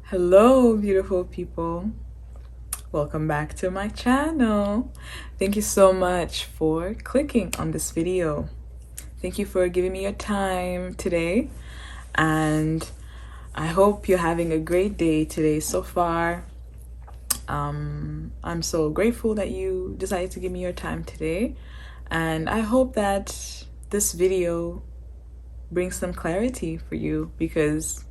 Hello, beautiful people. Welcome back to my channel. Thank you so much for clicking on this video. Thank you for giving me your time today. And I hope you're having a great day today so far. I'm so grateful that you decided to give me your time today. And I hope that this video brings some clarity for you, because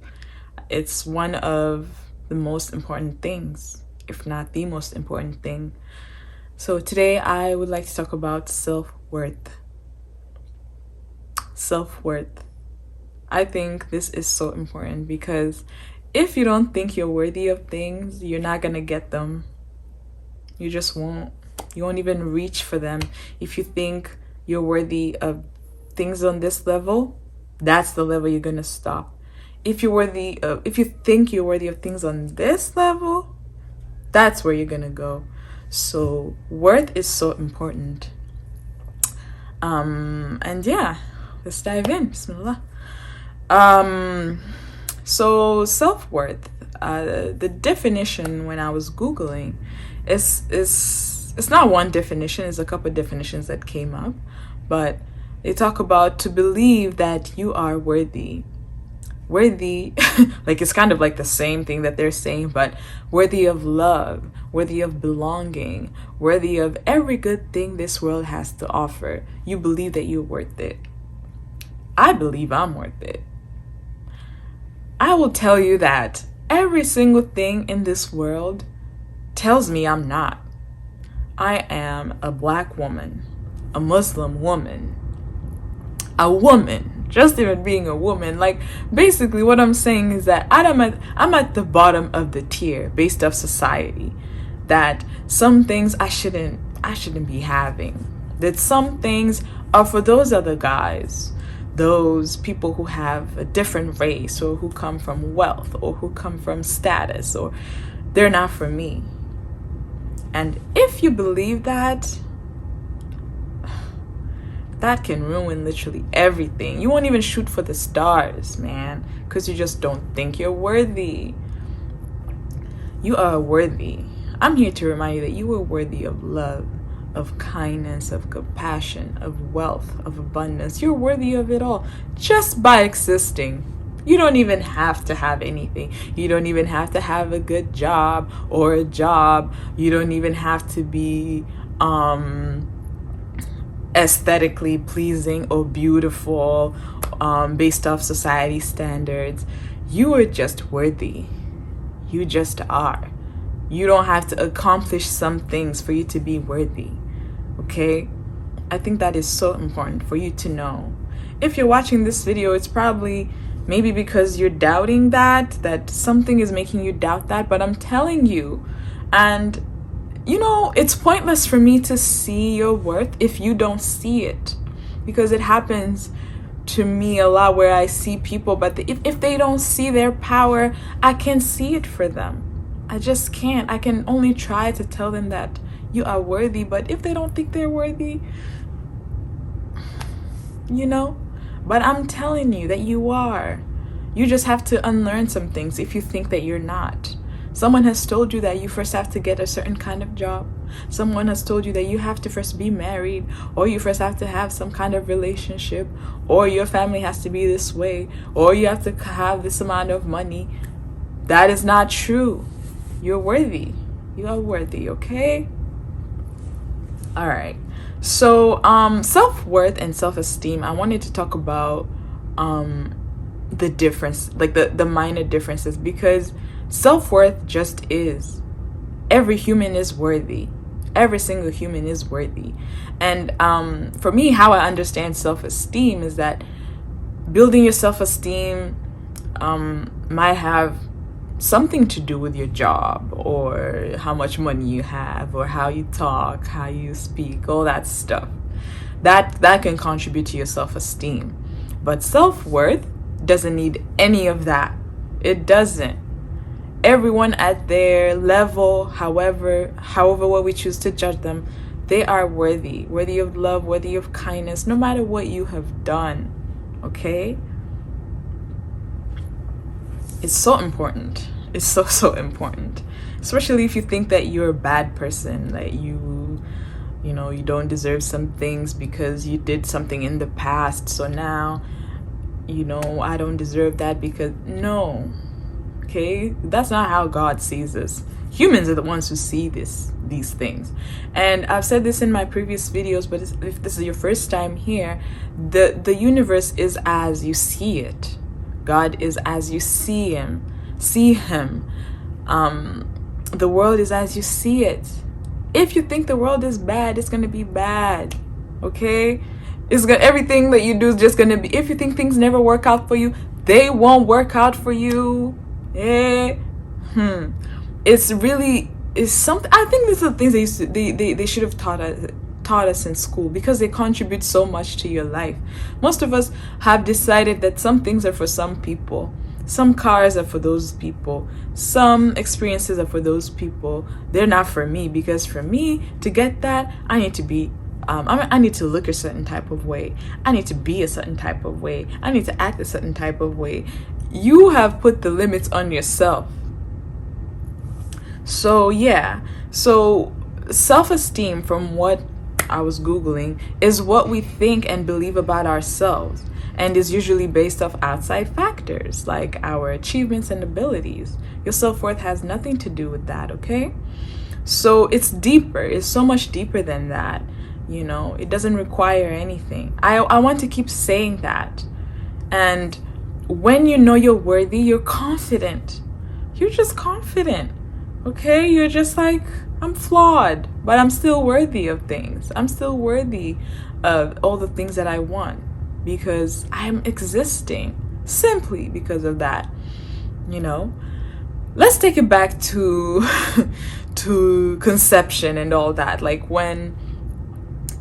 it's one of the most important things, if not the most important thing. So today I would like to talk about self-worth. Self-worth. I think this is so important because if you don't think you're worthy of things, you're not gonna get them. You just won't. You won't even reach for them. If you think you're worthy of things on this level, that's the level you're gonna stop. If you think you're worthy of things on this level, that's where you're gonna go. So worth is so important. And yeah, let's dive in. Bismillah. So self-worth, the definition when I was Googling is it's not one definition, it's a couple of definitions that came up, but they talk about to believe that you are worthy, like it's kind of like the same thing that they're saying, but worthy of love, worthy of belonging, worthy of every good thing this world has to offer. You believe that you're worth it. I believe I'm worth it. I will tell you that every single thing in this world tells me I'm not. I am a Black woman, a Muslim woman, a woman. Just even being a woman, like basically what I'm saying is that I'm at the bottom of the tier based off society, that some things I shouldn't be having, that some things are for those other guys, those people who have a different race or who come from wealth or who come from status, or they're not for me. And if you believe that, that can ruin literally everything. You won't even shoot for the stars, man, because you just don't think you're worthy. You are worthy. I'm here to remind you that you are worthy of love, of kindness, of compassion, of wealth, of abundance. You're worthy of it all just by existing. You don't even have to have anything. You don't even have to have a good job or a job. You don't even have to be aesthetically pleasing or beautiful based off society standards. You are just worthy. You just are. You don't have to accomplish some things for you to be worthy. Okay? I think that is so important for you to know. If you're watching this video, it's probably maybe because you're doubting that something is making you doubt that, but I'm telling you, and you know, it's pointless for me to see your worth if you don't see it, because it happens to me a lot where I see people, but if they don't see their power, I can't see it for them. I just can't. I can only try to tell them that you are worthy, but if they don't think they're worthy, you know, but I'm telling you that you are. You just have to unlearn some things if you think that you're not. Someone has told you that you first have to get a certain kind of job. Someone has told you that you have to first be married, or you first have to have some kind of relationship, or your family has to be this way, or you have to have this amount of money. That is not true. You're worthy. You are worthy, okay? All right. So self-worth and self-esteem, I wanted to talk about the difference, like the minor differences, because self-worth just is. Every human is worthy. Every single human is worthy. And for me, how I understand self-esteem is that building your self-esteem might have something to do with your job, or how much money you have, or how you talk, how you speak, all that stuff. That can contribute to your self-esteem. But self-worth doesn't need any of that. It doesn't. Everyone at their level, however what we choose to judge them, they are worthy of love, worthy of kindness, no matter what you have done. Okay? It's so important. is so, so important. Especially if you think that you're a bad person, that you know, you don't deserve some things because you did something in the past. So now, you know, I don't deserve that because no. Okay? That's not how God sees us. Humans are the ones who see these things. And I've said this in my previous videos, but if this is your first time here, the universe is as you see it. God is as you see him. The world is as you see it. If you think the world is bad, it's gonna be bad. Okay? Everything that you do is just gonna be. If you think things never work out for you, they won't work out for you. It's something. I think these are the things they should have taught us in school, because they contribute so much to your life. Most of us have decided that some things are for some people. Some cars are for those people. Some experiences are for those people. They're not for me, because for me to get that, I need to be I need to look a certain type of way. I need to be a certain type of way. I need to act a certain type of way. You have put the limits on yourself. So yeah. So self-esteem, from what I was Googling, is what we think and believe about ourselves, and is usually based off outside factors like our achievements and abilities. Your self-worth has nothing to do with that, okay? So it's deeper. It's so much deeper than that. You know, it doesn't require anything. I want to keep saying that. And when you know you're worthy, you're confident. You're just confident, okay? You're just like, I'm flawed, but I'm still worthy of things. I'm still worthy of all the things that I want, because I'm existing simply because of that, you know? Let's take it back to to conception and all that, like when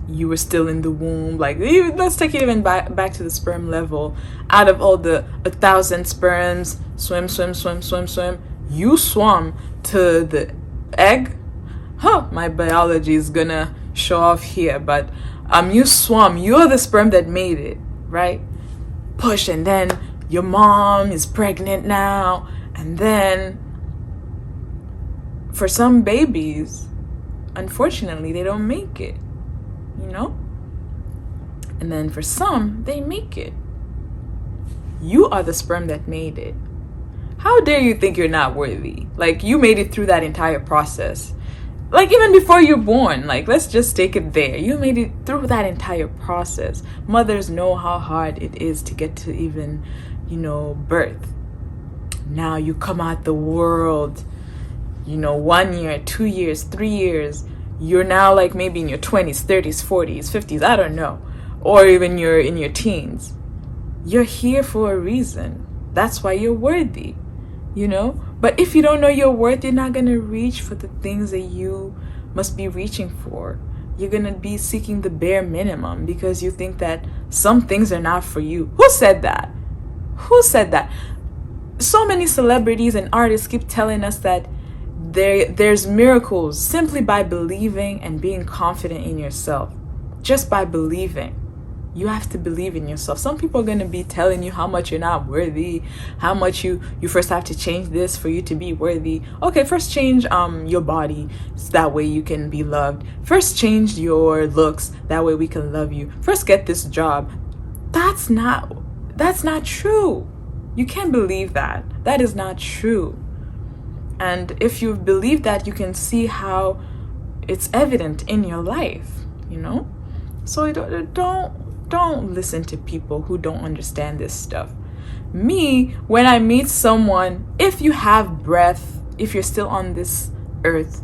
you were still in the womb. Like, let's take it even back to the sperm level. Out of all the 1,000 sperms, swim, you swam to the egg. My biology is gonna show off here, but you swam. You're the sperm that made it, right? Push, and then your mom is pregnant now, and then for some babies, unfortunately, they don't make it, you know? And then for some, they make it. You are the sperm that made it. How dare you think you're not worthy? Like, you made it through that entire process. Like, even before you're born, like, let's just take it there. You made it through that entire process. Mothers know how hard it is to get to even, you know, birth. Now you come out the world, you know, 1 year, 2 years, 3 years. You're now like maybe in your 20s, 30s, 40s, 50s, I don't know. Or even you're in your teens. You're here for a reason. That's why you're worthy, you know? But if you don't know your worth, you're not going to reach for the things that you must be reaching for. You're going to be seeking the bare minimum because you think that some things are not for you. Who said that? Who said that? So many celebrities and artists keep telling us that there's miracles simply by believing and being confident in yourself. Just by believing. You have to believe in yourself. Some people are going to be telling you how much you're not worthy, how much you first have to change this for you to be worthy. Okay, first change your body so that way you can be loved. First change your looks, that way we can love you. First get this job. That's not true. You can't believe that. That is not true. And if you believe that, you can see how it's evident in your life, you know? So don't listen to people who don't understand this stuff. Me, when I meet someone, if you have breath, if you're still on this earth,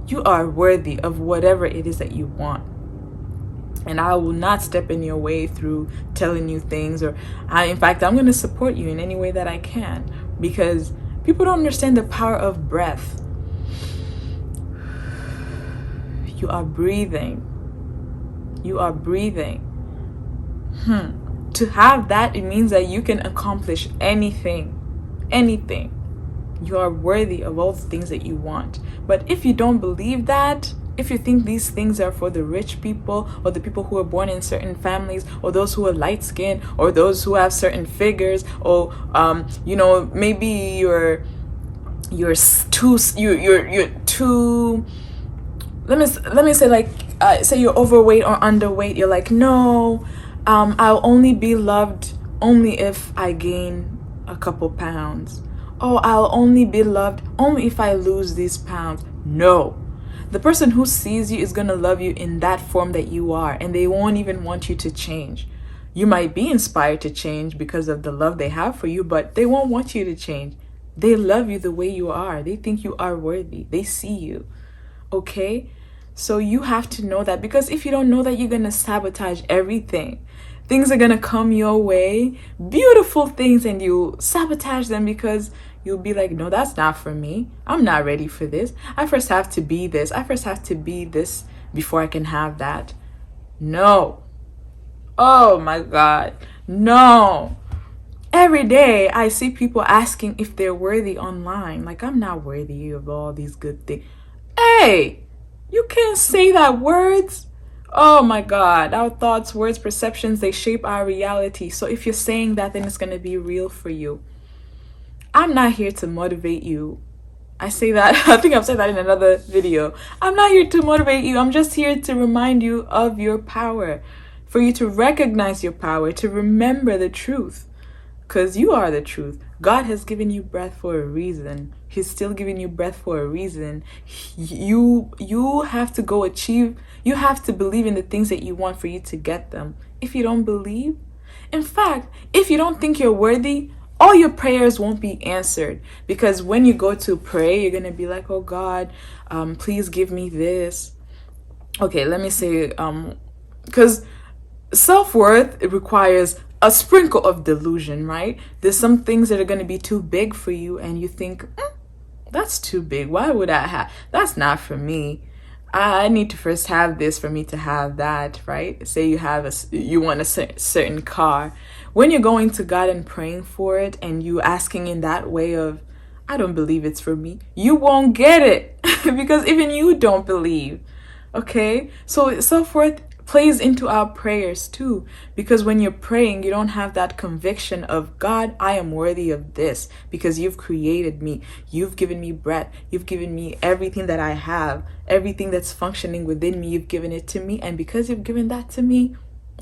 you are worthy of whatever it is that you want. And I will not step in your way through telling you things, in fact, I'm going to support you in any way that I can, because people don't understand the power of breath. You are breathing. You are breathing. To have that, it means that you can accomplish anything. Anything. You are worthy of all the things that you want. But if you don't believe that, if you think these things are for the rich people, or the people who are born in certain families, or those who are light skinned, or those who have certain figures, or you know, maybe you're you're too, let me say, like, say you're overweight or underweight. You're like, no, I'll only be loved only if I gain a couple pounds. Oh, I'll only be loved only if I lose these pounds. No. The person who sees you is going to love you in that form that you are, and they won't even want you to change. You might be inspired to change because of the love they have for you, but they won't want you to change. They love you the way you are. They think you are worthy. They see you. Okay? So you have to know that, because if you don't know that, you're going to sabotage everything. Things are going to come your way, beautiful things, and you sabotage them because you'll be like, no, that's not for me. I'm not ready for this. I first have to be this. I first have to be this before I can have that. No. Oh my God. No. Every day I see people asking if they're worthy online. Like, I'm not worthy of all these good things. Hey, you can't say that. Words. Oh my God. Our thoughts, words, perceptions, they shape our reality. So if you're saying that, then it's going to be real for you. I'm not here to motivate you. I say that, I think I've said that in another video. I'm not here to motivate you. I'm just here to remind you of your power, for you to recognize your power, to remember the truth, because you are the truth. God has given you breath for a reason. He's still giving you breath for a reason. You have to go achieve. You have to believe in the things that you want for you to get them. If you don't believe, in fact, if you don't think you're worthy, all your prayers won't be answered, because when you go to pray, you're going to be like, oh God, please give me this. Okay, let me say, because self-worth, it requires a sprinkle of delusion, right? There's some things that are going to be too big for you, and you think, that's too big. Why would I have? That's not for me. I need to first have this for me to have that, right? Say you want a certain car. When you're going to God and praying for it, and you asking in that way of, I don't believe it's for me, you won't get it because even you don't believe. Okay? So self-worth plays into our prayers too, because when you're praying, you don't have that conviction of, God, I am worthy of this because you've created me. You've given me breath. You've given me everything that I have, everything that's functioning within me. You've given it to me. And because you've given that to me,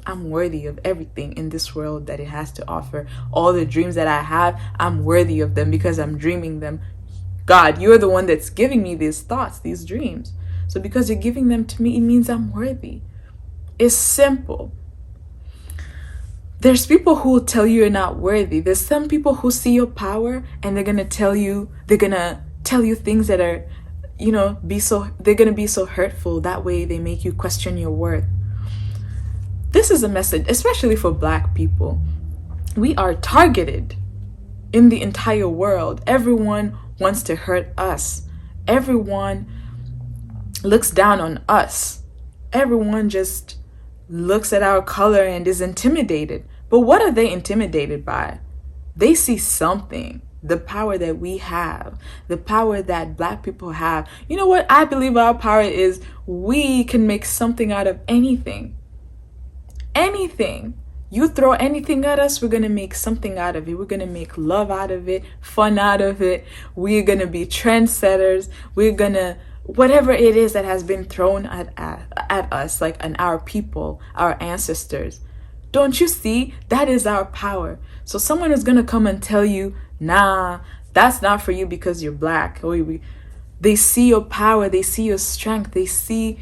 I'm worthy of everything in this world that it has to offer. All the dreams that I have, I'm worthy of them because I'm dreaming them. God, you're the one that's giving me these thoughts, these dreams. So because you're giving them to me, it means I'm worthy. It's simple. There's people who will tell you you're not worthy. There's some people who see your power, and they're going to tell you things that are, they're going to be so hurtful. That way they make you question your worth. This is a message, especially for Black people. We are targeted in the entire world. Everyone wants to hurt us. Everyone looks down on us. Everyone just looks at our color and is intimidated. But what are they intimidated by? They see something, the power that we have, the power that Black people have. You know what I believe our power is? We can make something out of anything. Anything. You throw anything at us, we're going to make something out of it. We're going to make love out of it, fun out of it. We're going to be trendsetters. We're going to, whatever it is that has been thrown at us, like in our people, our ancestors. Don't you see? That is our power. So someone is going to come and tell you, nah, that's not for you because you're Black. They see your power. They see your strength. They see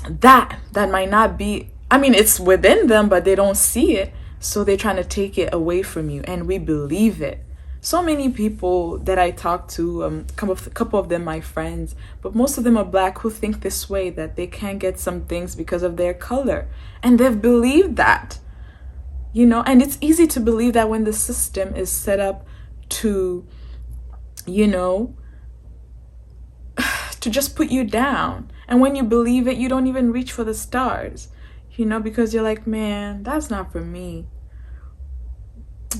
that might not be, it's within them, but they don't see it. So they're trying to take it away from you. And we believe it. So many people that I talk to, a couple of them my friends, but most of them are Black, who think this way, that they can't get some things because of their color. And they've believed that, and it's easy to believe that when the system is set up to, to just put you down. And when you believe it, you don't even reach for the stars, because you're like, man, that's not for me.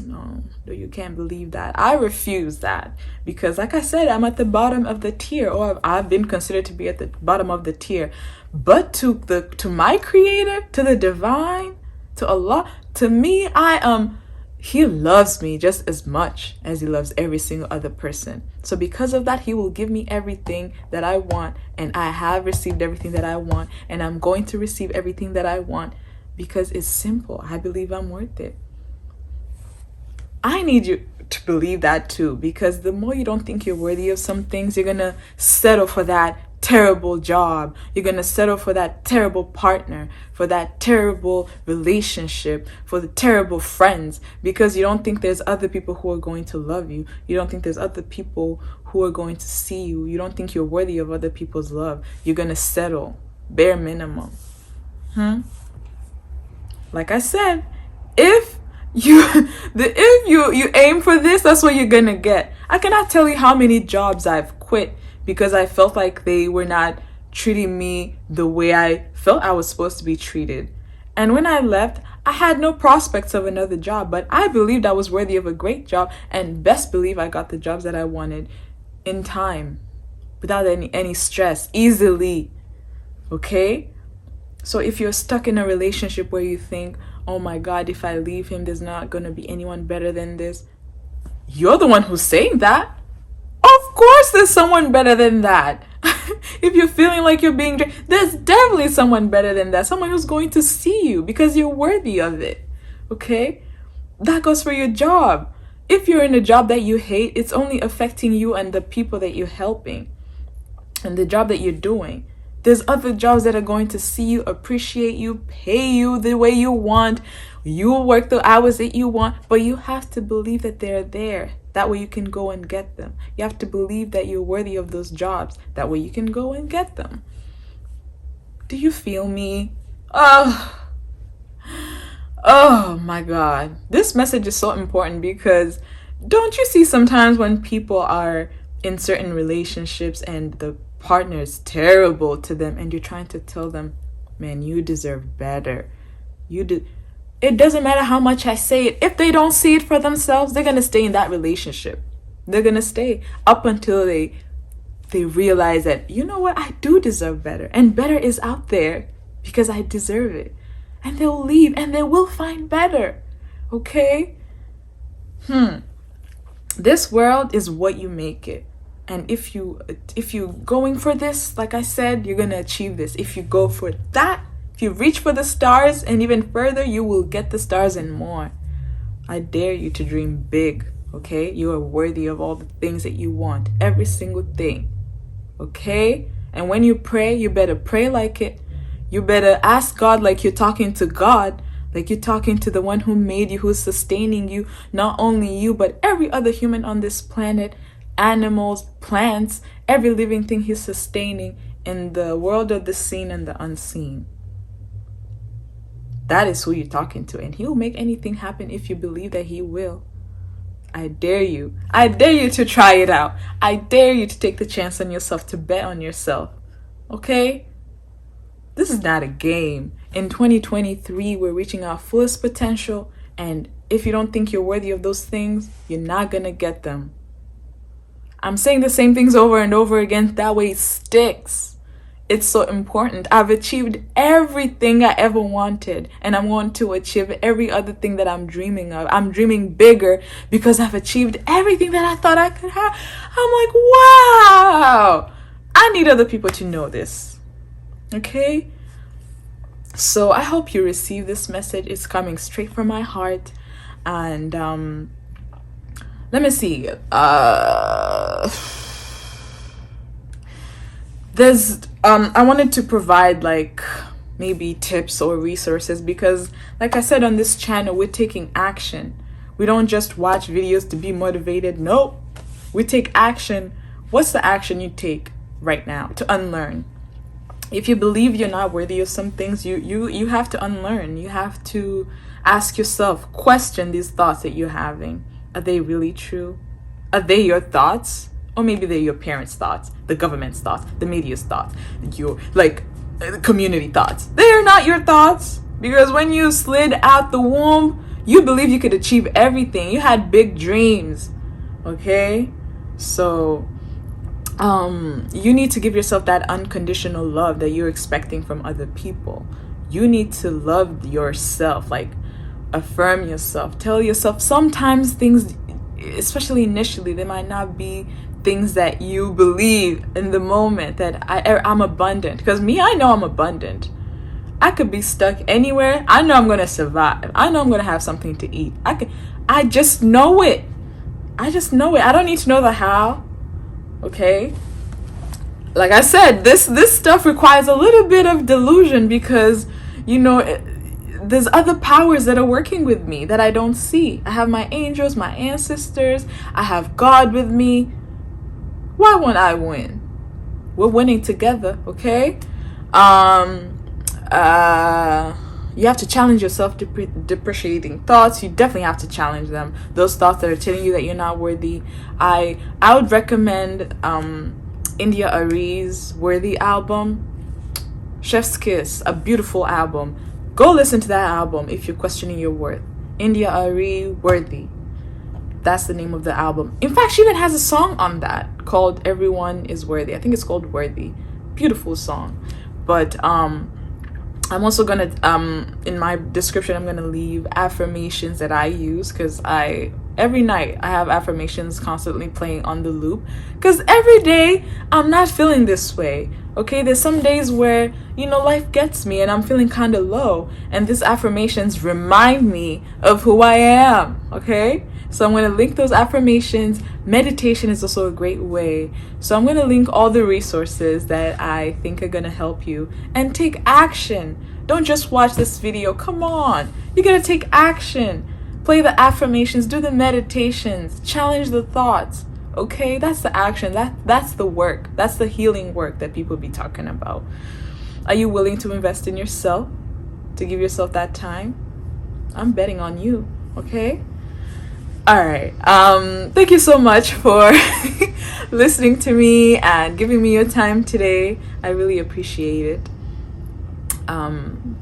No, you can't believe that. I refuse that because, like I said, I'm at the bottom of the tier, or I've been considered to be at the bottom of the tier. But to my Creator, to the divine, to Allah, to me, I am, He loves me just as much as he loves every single other person. So because of that, he will give me everything that I want, and I have received everything that I want, and I'm going to receive everything that I want because it's simple. I believe I'm worth it. I need you to believe that too, because the more you don't think you're worthy of some things, you're gonna settle for that terrible job. You're gonna settle for that terrible partner, for that terrible relationship, for the terrible friends, because you don't think there's other people who are going to love you. You don't think there's other people who are going to see you. You don't think you're worthy of other people's love. You're gonna settle bare minimum. Like I said, if you aim for this, that's what you're gonna get. I cannot tell you how many jobs I've quit because I felt like they were not treating me the way I felt I was supposed to be treated. And when I left, I had no prospects of another job, but I believed I was worthy of a great job, and best believe I got the jobs that I wanted in time, without any stress, easily. Okay? So if you're stuck in a relationship where you think, oh my God, if I leave him, there's not going to be anyone better than this, you're the one who's saying that. Of course there's someone better than that. If you're feeling like you're being drained, there's definitely someone better than that. Someone who's going to see you because you're worthy of it. Okay? That goes for your job. If you're in a job that you hate, it's only affecting you and the people that you're helping and the job that you're doing. There's other jobs that are going to see you, appreciate you, pay you the way you want. You will work the hours that you want, but you have to believe that they're there. That way you can go and get them. You have to believe that you're worthy of those jobs. That way you can go and get them. Do you feel me? Oh my God. This message is so important because don't you see sometimes when people are in certain relationships and the partner is terrible to them and you're trying to tell them, man, you deserve better. It doesn't matter how much I say it. If they don't see it for themselves, they're going to stay in that relationship. They're going to stay up until they realize that, you know what, I do deserve better. And better is out there because I deserve it. And they'll leave and they will find better. Okay? This world is what you make it. And if you going for this, like I said, you're going to achieve this. If you go for that, if you reach for the stars and even further, you will get the stars and more. I dare you to dream big, okay? You are worthy of all the things that you want, every single thing, okay? And when you pray, you better pray like it. You better ask God like you're talking to God, like you're talking to the one who made you, who's sustaining you, not only you, but every other human on this planet, animals, plants, every living thing he's sustaining in the world of the seen and the unseen. That is who you're talking to, and he'll make anything happen if you believe that he will. I dare you. I dare you to try it out. I dare you to take the chance on yourself, to bet on yourself. Okay? This is not a game. In 2023, we're reaching our fullest potential, and if you don't think you're worthy of those things, you're not gonna get them. I'm saying the same things over and over again. That way it sticks. It's so important. I've achieved everything I ever wanted, and I'm going to achieve every other thing that I'm dreaming of. I'm dreaming bigger because I've achieved everything that I thought I could have. I'm like, wow. I need other people to know this. Okay? So I hope you receive this message. It's coming straight from my heart. And let me see. I wanted to provide like maybe tips or resources because like I said on this channel, we're taking action. We don't just watch videos to be motivated. Nope. We take action. What's the action you take right now? To unlearn. If you believe you're not worthy of some things, you have to unlearn. You have to ask yourself, question these thoughts that you're having. Are they really true? Are they your thoughts? Or maybe they're your parents' thoughts, the government's thoughts, the media's thoughts, your community thoughts. They're not your thoughts. Because when you slid out the womb, you believe you could achieve everything. You had big dreams. Okay? So you need to give yourself that unconditional love that you're expecting from other people. You need to love yourself. Like, Affirm yourself. Tell yourself sometimes things, especially initially, they might not be things that you believe in the moment, that I'm abundant. Because me, I know I'm abundant. I could be stuck anywhere. I know I'm going to survive. I know I'm going to have something to eat. I just know it. I just know it. I don't need to know the how. Okay? Like I said, this stuff requires a little bit of delusion because, you know, there's other powers that are working with me that I don't see. I have my angels, my ancestors. I have God with me. Why won't I win? We're winning together, okay? You have to challenge your self-depreciating thoughts. You definitely have to challenge them. Those thoughts that are telling you that you're not worthy. I would recommend India ARIE'S Worthy album. Chef's Kiss, a beautiful album. Go listen to that album if you're questioning your worth. India ARIE'S Worthy. That's the name of the album. In fact, she even has a song on that called Everyone is Worthy. I think it's called Worthy. Beautiful song. But I'm also gonna in my description I'm gonna leave affirmations that I use, because every night I have affirmations constantly playing on the loop, because every day I'm not feeling this way. Okay, there's some days where, you know, life gets me and I'm feeling kind of low, and these affirmations remind me of who I am. Okay, so I'm going to link those affirmations. Meditation is also a great way. So I'm going to link all the resources that I think are going to help you, and take action. Don't just watch this video. Come on, you got to take action. Play the affirmations, do the meditations, challenge the thoughts. Okay, that's the action. That's the work. That's the healing work that people be talking about. Are you willing to invest in yourself, to give yourself that time? I'm betting on you. Okay. All right. Thank you so much for listening to me and giving me your time today. I really appreciate it.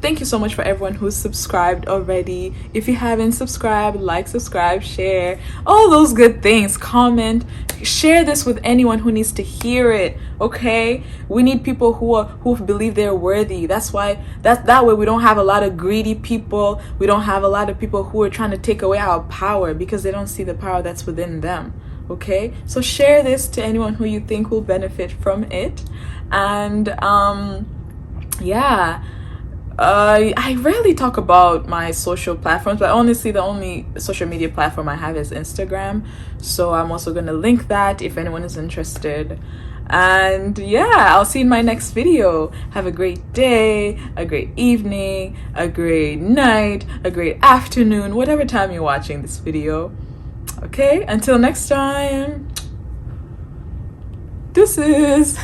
Thank you so much for everyone who's subscribed already. If you haven't subscribed, like, subscribe, share, all those good things. Comment, share this with anyone who needs to hear it. Okay, we need people who believe they're worthy. That's why that way we don't have a lot of greedy people. We don't have a lot of people who are trying to take away our power because they don't see the power that's within them. Okay, so share this to anyone who you think will benefit from it. And yeah, I rarely talk about my social platforms, but honestly the only social media platform I have is Instagram, so I'm also going to link that if anyone is interested. And yeah, I'll see you in my next video. Have a great day, a great evening, a great night, a great afternoon, whatever time you're watching this video. Okay, until next time, deuces.